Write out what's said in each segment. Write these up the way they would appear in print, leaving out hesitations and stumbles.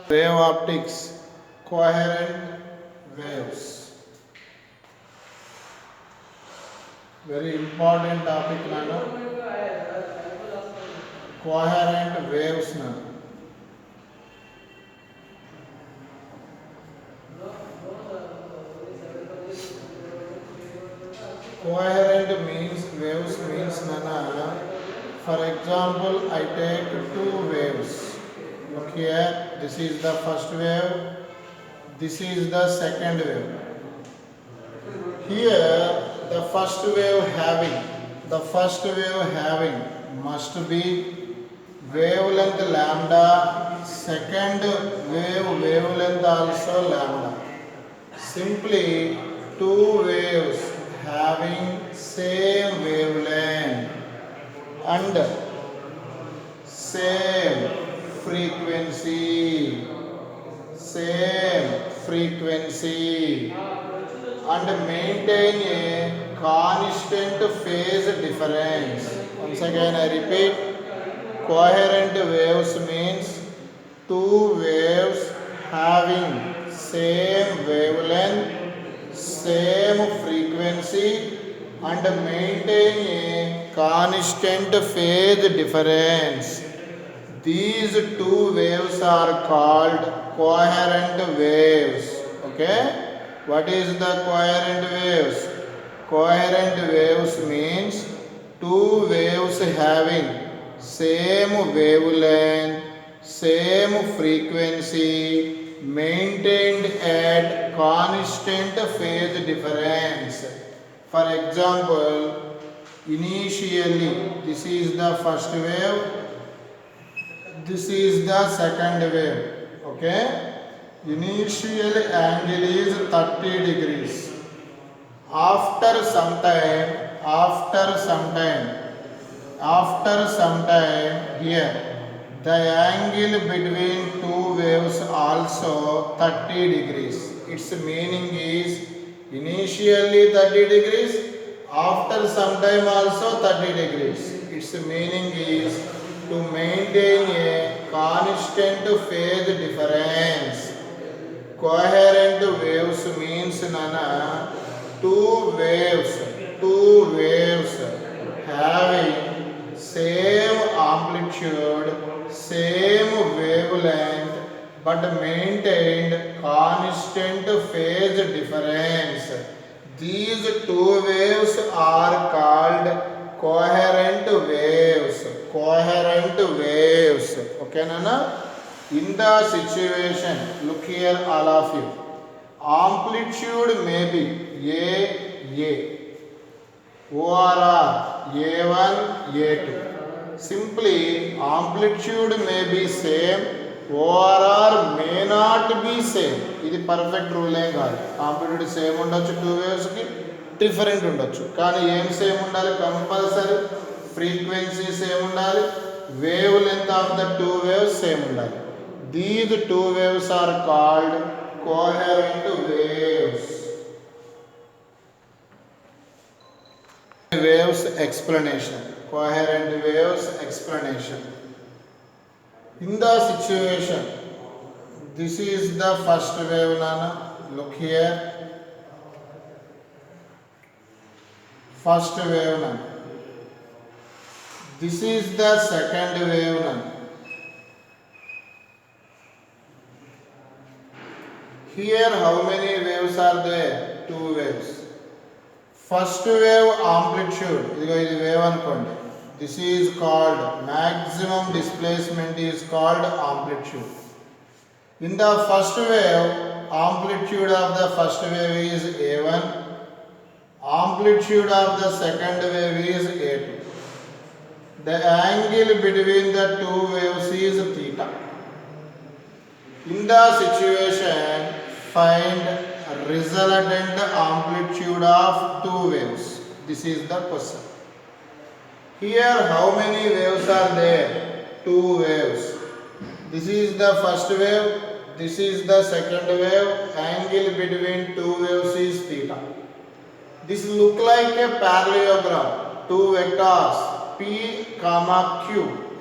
Wave optics, coherent waves. Very important topic nana. Coherent waves nana. Coherent means waves means nana. For example, I take two waves. Look here, this is the first wave, this is the second wave. Here the first wave having must be wavelength lambda, second wavelength also lambda. Simply two waves having same wavelength and same frequency and maintain a constant phase difference. Once again I repeat, coherent waves means two waves having same wavelength, same frequency and maintain a constant phase difference. These two waves are called coherent waves. Okay? What is the coherent waves? Coherent waves means two waves having same wavelength, same frequency, maintained at constant phase difference. For example, initially this is the first wave, this is the second wave. Okay? Initial angle is 30 degrees. After some time here, the angle between two waves also 30 degrees. Its meaning is initially 30 degrees, after some time also 30 degrees. Its meaning is to maintain a constant phase difference. Coherent waves means nana two waves having same amplitude, same wavelength but maintained constant phase difference. These two waves are called coherent waves. Okay nana? In the situation, look here all of you, amplitude may be A, ORR, A1, A2. Simply amplitude may be same, ORR may not be same. This is perfect rule. Amplitude same undachu, two waves ki different undachu. Kani em same undali compulsory, frequency same undali, wavelength of the two waves same undali. These two waves are called coherent waves. Waves explanation. Coherent waves explanation. In the situation, this is the first wave nana. Look here. First wave nana. This is the second wave nana. Here how many waves are there? Two waves. First wave amplitude, this wave anukondi. This is called maximum displacement is called amplitude. In the first wave, amplitude of the first wave is A1, amplitude of the second wave is A2. The angle between the two waves is theta. In the situation, find resultant amplitude of two waves. This is the question. Here how many waves are there? Two waves. This is the first wave, this is the second wave. Angle between two waves is theta. This look like a parallelogram. Two vectors P, Q.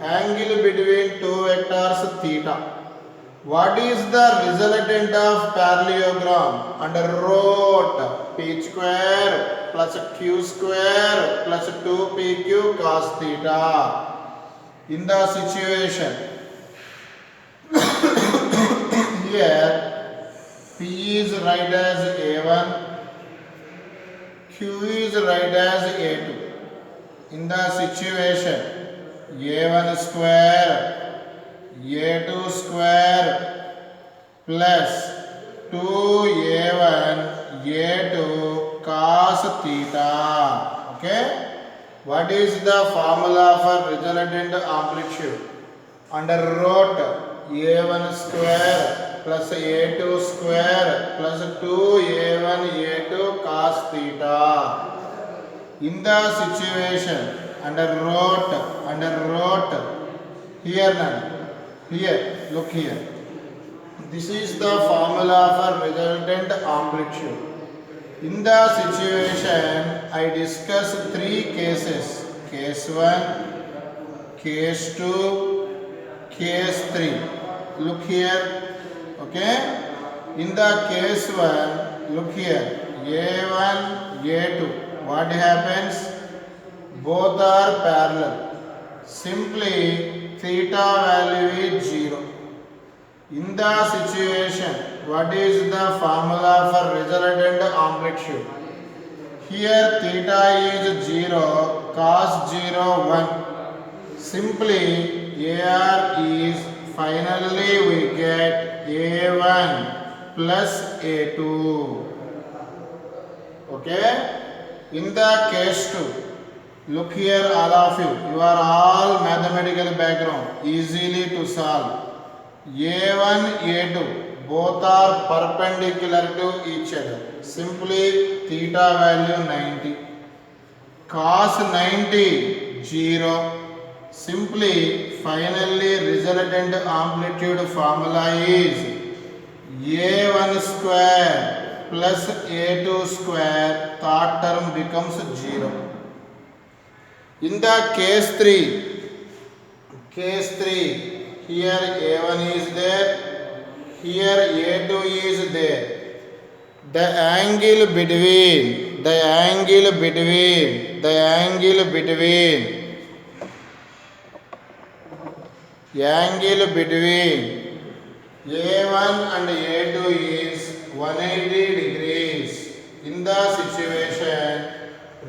Angle between two vectors theta. What is the resultant of parallelogram? Under root p square plus q square plus 2pq cos theta. In the situation here, p is write as a1, q is write as a2. In the situation a1 square a2 square plus 2a1 a2 cos theta. Okay. What is the formula for resultant amplitude? Under root a1 square plus a2 square plus 2a1 a2 cos theta. In the situation under root here now. Here, look here. This is the formula for resultant amplitude. In the situation, I discuss three cases. Case 1, case 2, case 3. Look here. Okay. In the case 1, look here. A1, A2. What happens? Both are parallel. Simply theta value is 0. In the situation, what is the formula for resultant amplitude? Here theta is 0, cos 0, 1. Simply AR is finally we get A1 plus A2. Okay? In the case 2, look here all of you are all mathematical background, easily to solve. A1, A2, both are perpendicular to each other. Simply theta value 90. Cos 90, 0. Simply finally resultant amplitude formula is A1 square plus A2 square, third term becomes 0. In the case 3, here A1 is there, here A2 is there. The angle between A1 and A2 is 180 degrees. In the situation,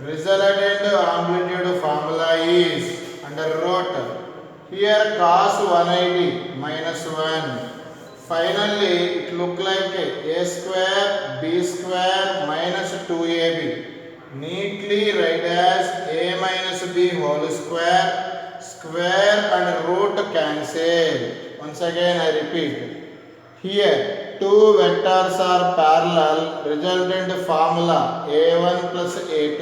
resultant amplitude formula is under root. Here cos 180 minus 1. Finally, it look like a square b square minus 2ab. Neatly write as a minus b whole square. Square and root cancel. Once again I repeat. Here two vectors are parallel. Resultant formula a1 plus a2.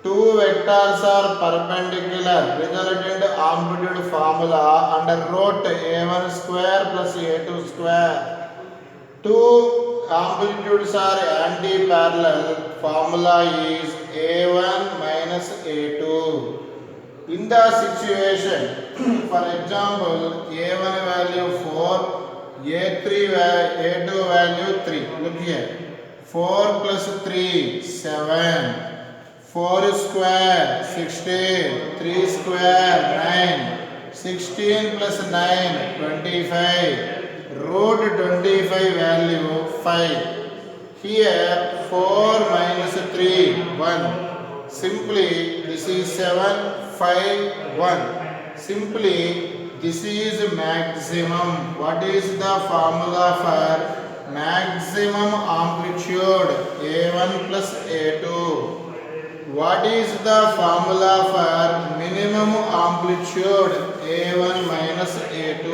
Two vectors are perpendicular. Resultant amplitude formula under root a1 square plus a2 square. Two amplitudes are anti-parallel. Formula is a1 minus a2. In the situation, for example, a1 value 4, a2 value 3. Look here. 4 plus 3, 7. 4 square 16, 3 square 9, 16 plus 9 25, root 25 value 5. Here 4 minus 3 1. Simply this is 7 5 1. Simply this is maximum. What is the formula for maximum amplitude? A1 plus A2. What is the formula for minimum amplitude? A1 minus A2.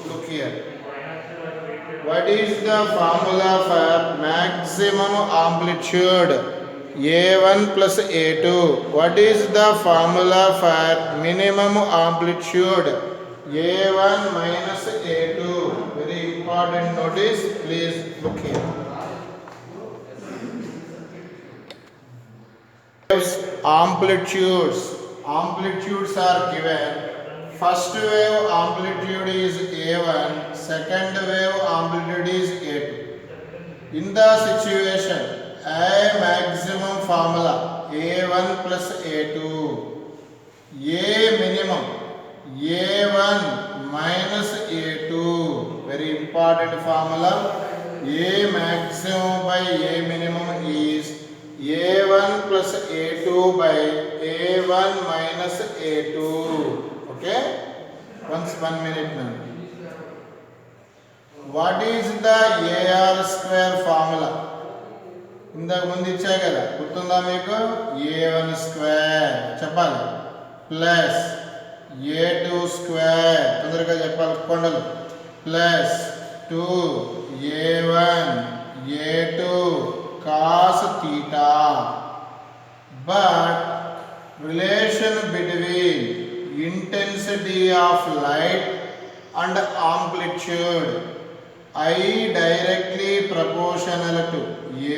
Look here. What is the formula for maximum amplitude? A1 plus A2. What is the formula for minimum amplitude? A1 minus A2. Very important notice. Please look here. Amplitudes are given. First wave amplitude is A1, second wave amplitude is A2. In the situation, a maximum formula A1 plus A2, A minimum A1 minus A2, very important formula. A maximum by A minimum is A1 plus A2 by A1 minus A2. Okay? Once 1 minute now. What is the AR square formula? ఇందాక ముందు ఇచ్చా కదా, గుర్తుందా మీకు? A1 square చెప్పాలి plus A2 square, తొందరగా చెప్పాలి కొండలు, plus 2A1 A2 cos theta. But relation between intensity of light and amplitude I directly proportional to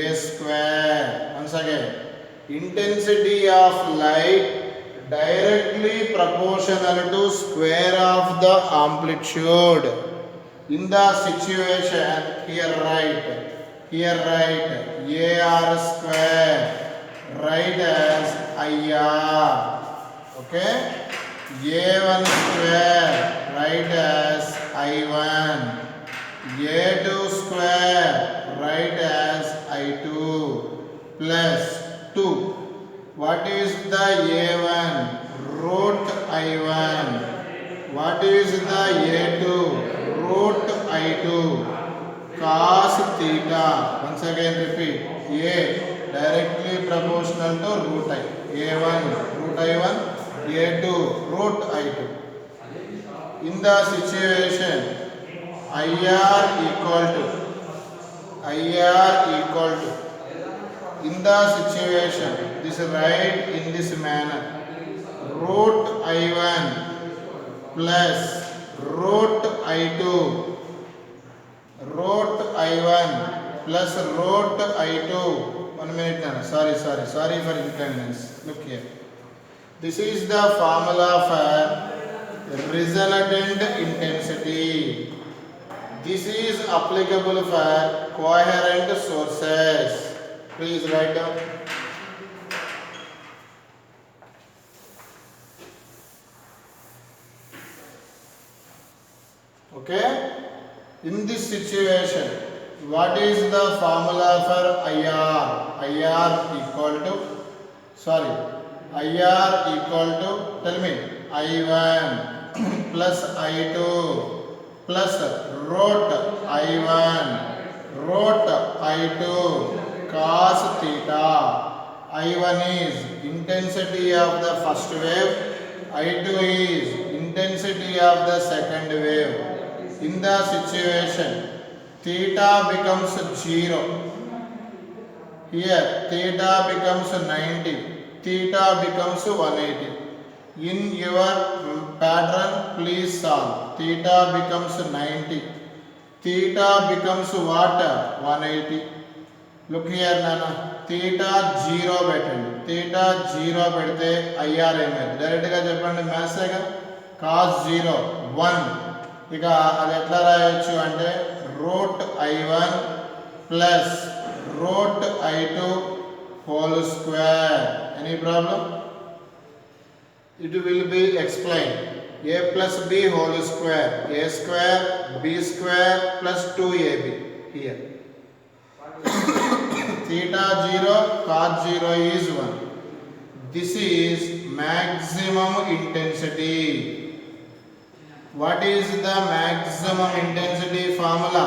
A square. Once again, intensity of light directly proportional to square of the amplitude. In the situation, here write AR square, write as IR. Okay? A1 square, write as I1. A2 square, write as I2 plus 2. What is the A1? Root I1. What is the A2? Root I2 cos theta. Once again repeat. A directly proportional to root I. A1 root I1, A2 root I2. In the situation, IR equal to in the situation, this write in this manner, root I1 plus root I2 plus root I2. 1 minute now. Sorry for inconvenience. Look here. This is the formula for resultant intensity. This is applicable for coherent sources. Please write down. Okay? In this situation, what is the formula for IR? IR equal to, tell me, I1 plus I2 plus root I1 root I2 cos theta. I1 is intensity of the first wave, I2 is intensity of the second wave. In the situation, theta becomes 0. Here theta becomes 90, theta becomes 180. In your pattern, please solve. Theta becomes 90. Theta becomes what? 180. Look here, Nana. Theta 0 పెట్టండి. Theta 0 పెడితే IR ఏమైంది? డైరెక్ట్గా చెప్పండి, maths ఏగా. cos 0 1. ఇక అది ఎట్లా రాయొచ్చు అంటే root I1 plus root I2 whole square. Any problem? It will be explained. A plus B whole square, A square, B square plus 2AB here. Theta 0, cos 0 is 1. This is maximum intensity. What is the maximum intensity formula?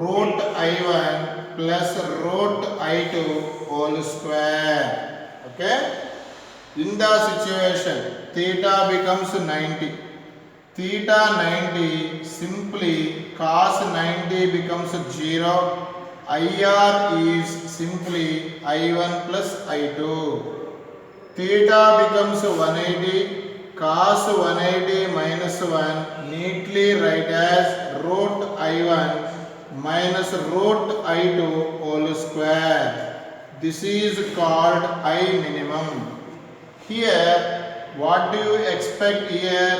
Root I1 plus root I2 whole square. Okay? In the situation, theta becomes 90. Theta 90, simply cos 90 becomes 0. IR is simply I1 plus I2. Theta becomes 180. Cos 180 minus 1, neatly write as root I1 minus root I2 whole square. This is called I minimum. Here, what do you expect here?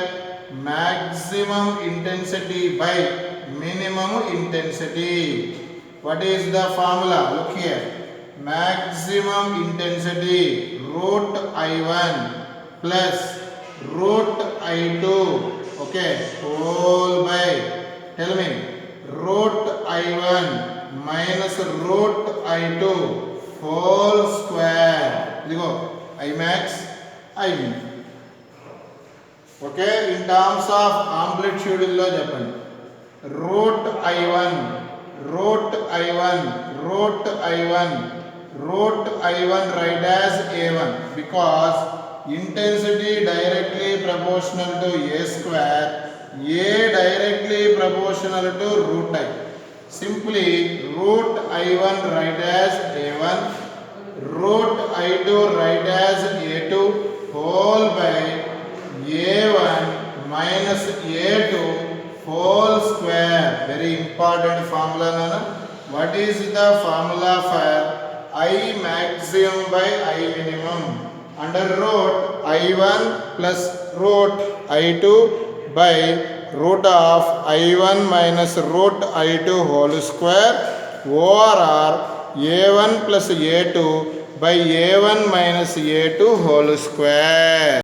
maximum intensity by minimum intensity. What is the formula? Look here. Maximum intensity root I1 plus root I2, okay, whole by, tell me, root I1 minus root I2 whole square. Idigo I max I min. Okay, in terms of amplitude illo cheppandi. Root I1 root I1 root I1 root I1 write as A1 because intensity directly proportional to A square, A directly proportional to root I. Simply root I1 write as A1, root I2 write as A2 whole by A1 minus A2 whole square. Very important formula, Nana. What is the formula for I maximum by I minimum? Under root I1 plus root I2 by root of I1 minus root I2 whole square over A1 plus A2 by A1 minus A2 whole square.